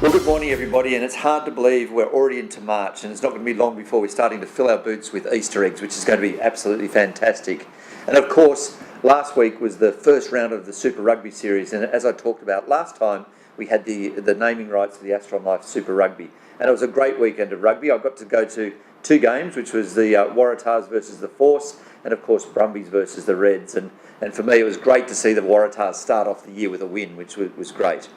Well, good morning, everybody, and it's hard to believe we're already into March, and it's not going to be long before we're starting to fill our boots with Easter eggs, which is going to be absolutely fantastic. And of course, last week was the first round of the Super Rugby series, and as I talked about last time, we had the naming rights for the Asteron Life Super Rugby, and it was a great weekend of rugby. I got to go to two games, which was the Waratahs versus the Force, and of course Brumbies versus the Reds, and for me it was great to see the Waratahs start off the year with a win, which was great.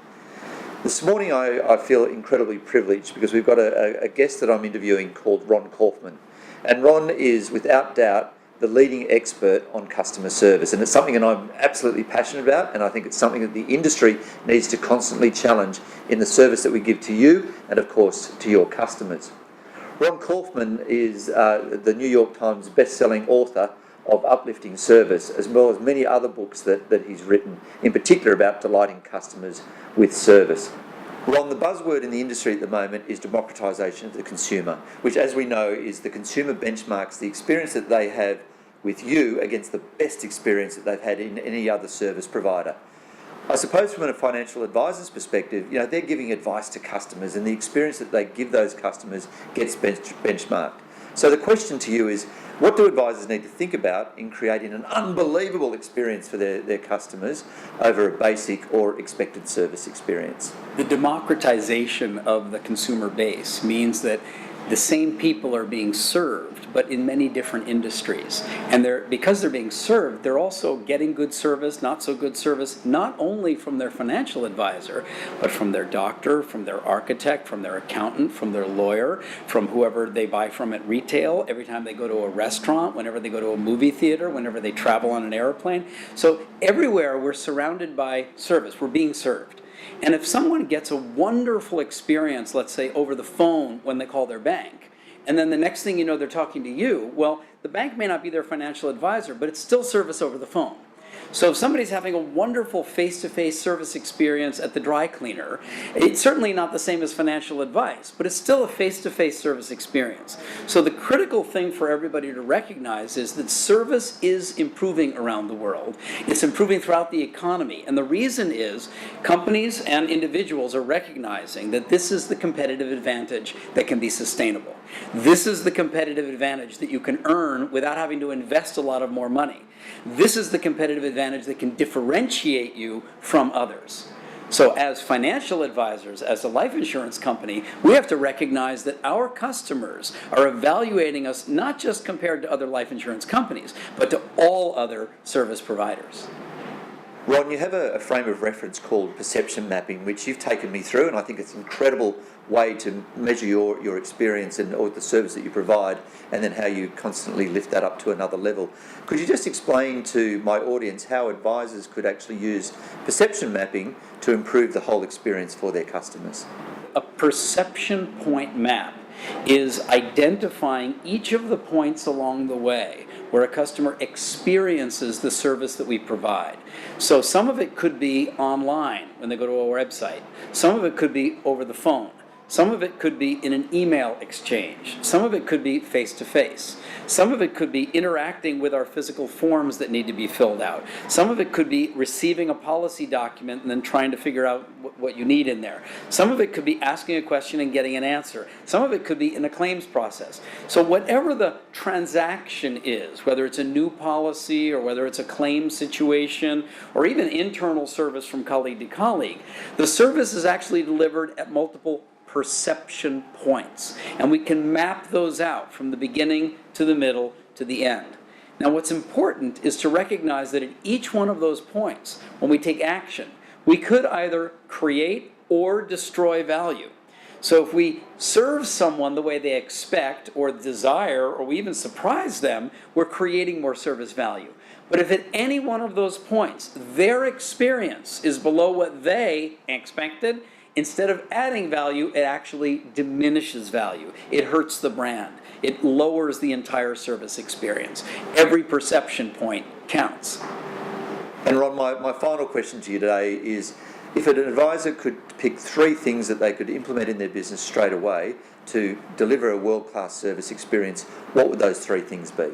This morning I feel incredibly privileged because we've got a guest that I'm interviewing called Ron Kauffman. And Ron is, without doubt, the leading expert on customer service. And it's something that I'm absolutely passionate about, and I think it's something that the industry needs to constantly challenge in the service that we give to you and, of course, to your customers. Ron Kauffman is the New York Times best-selling author of Uplifting Service, as well as many other books that he's written, in particular about delighting customers with service. Ron, the buzzword in the industry at the moment is democratisation of the consumer, which, as we know, is the consumer benchmarks the experience that they have with you against the best experience that they've had in any other service provider. I suppose from a financial advisor's perspective, they're giving advice to customers, and the experience that they give those customers gets benchmarked. So the question to you is, what do advisors need to think about in creating an unbelievable experience for their customers over a basic or expected service experience? The democratization of the consumer base means that the same people are being served, but in many different industries. And because they're being served, they're also getting good service, not so good service, not only from their financial advisor, but from their doctor, from their architect, from their accountant, from their lawyer, from whoever they buy from at retail, every time they go to a restaurant, whenever they go to a movie theater, whenever they travel on an airplane. So everywhere we're surrounded by service, we're being served. And if someone gets a wonderful experience, let's say over the phone when they call their bank, and then the next thing you know they're talking to you, well, the bank may not be their financial advisor, but it's still service over the phone. So if somebody's having a wonderful face-to-face service experience at the dry cleaner, it's certainly not the same as financial advice, but it's still a face-to-face service experience. So the critical thing for everybody to recognize is that service is improving around the world. It's improving throughout the economy. And the reason is companies and individuals are recognizing that this is the competitive advantage that can be sustainable. This is the competitive advantage that you can earn without having to invest a lot of more money. This is the competitive advantage that can differentiate you from others. So as financial advisors, as a life insurance company, we have to recognize that our customers are evaluating us not just compared to other life insurance companies, but to all other service providers. Ron, you have a frame of reference called perception mapping, which you've taken me through, and I think it's an incredible way to measure your experience or the service that you provide, and then how you constantly lift that up to another level. Could you just explain to my audience how advisors could actually use perception mapping to improve the whole experience for their customers? A perception point map is identifying each of the points along the way where a customer experiences the service that we provide. So some of it could be online when they go to our website. Some of it could be over the phone. Some of it could be in an email exchange. Some of it could be face-to-face. Some of it could be interacting with our physical forms that need to be filled out. Some of it could be receiving a policy document and then trying to figure out what you need in there. Some of it could be asking a question and getting an answer. Some of it could be in a claims process. So whatever the transaction is, whether it's a new policy or whether it's a claim situation or even internal service from colleague to colleague, the service is actually delivered at multiple perception points. And we can map those out from the beginning to the middle to the end. Now what's important is to recognize that at each one of those points, when we take action, we could either create or destroy value. So if we serve someone the way they expect or desire, or we even surprise them, we're creating more service value. But if at any one of those points, their experience is below what they expected, instead of adding value, it actually diminishes value. It hurts the brand. It lowers the entire service experience. Every perception point counts. And Ron, my final question to you today is, if an advisor could pick three things that they could implement in their business straight away to deliver a world-class service experience, what would those three things be?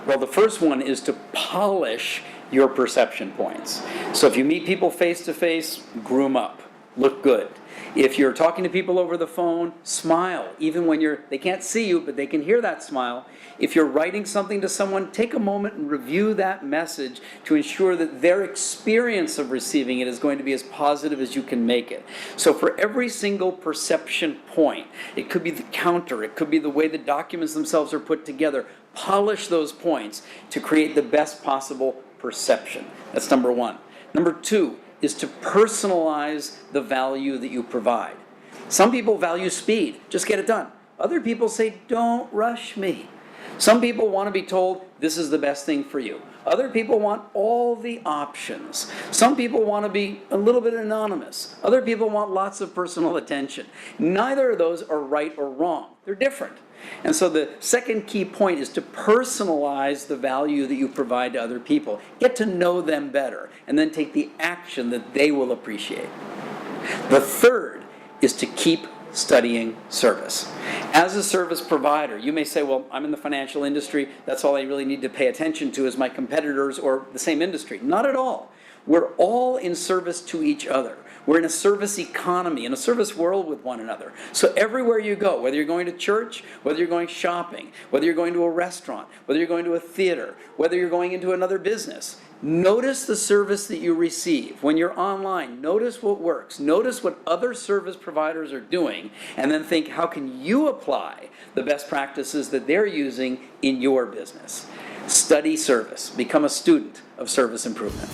Well, the first one is to polish your perception points. So if you meet people face to face, groom up. Look good. If you're talking to people over the phone, smile. Even when they can't see you, but they can hear that smile. If you're writing something to someone, take a moment and review that message to ensure that their experience of receiving it is going to be as positive as you can make it. So for every single perception point, it could be the counter, it could be the way the documents themselves are put together, polish those points to create the best possible perception. That's number one. Number two is to personalize the value that you provide. Some people value speed, just get it done. Other people say, don't rush me. Some people want to be told, this is the best thing for you. Other people want all the options. Some people want to be a little bit anonymous. Other people want lots of personal attention. Neither of those are right or wrong. They're different. And so the second key point is to personalize the value that you provide to other people. Get to know them better, and then take the action that they will appreciate. The third is to keep studying service. As a service provider, you may say, well, I'm in the financial industry, that's all I really need to pay attention to is my competitors or the same industry. Not at all. We're all in service to each other. We're in a service economy, in a service world with one another. So everywhere you go, whether you're going to church, whether you're going shopping, whether you're going to a restaurant, whether you're going to a theater, whether you're going into another business, notice the service that you receive. When you're online, notice what works. Notice what other service providers are doing, and then think, how can you apply the best practices that they're using in your business? Study service. Become a student of service improvement.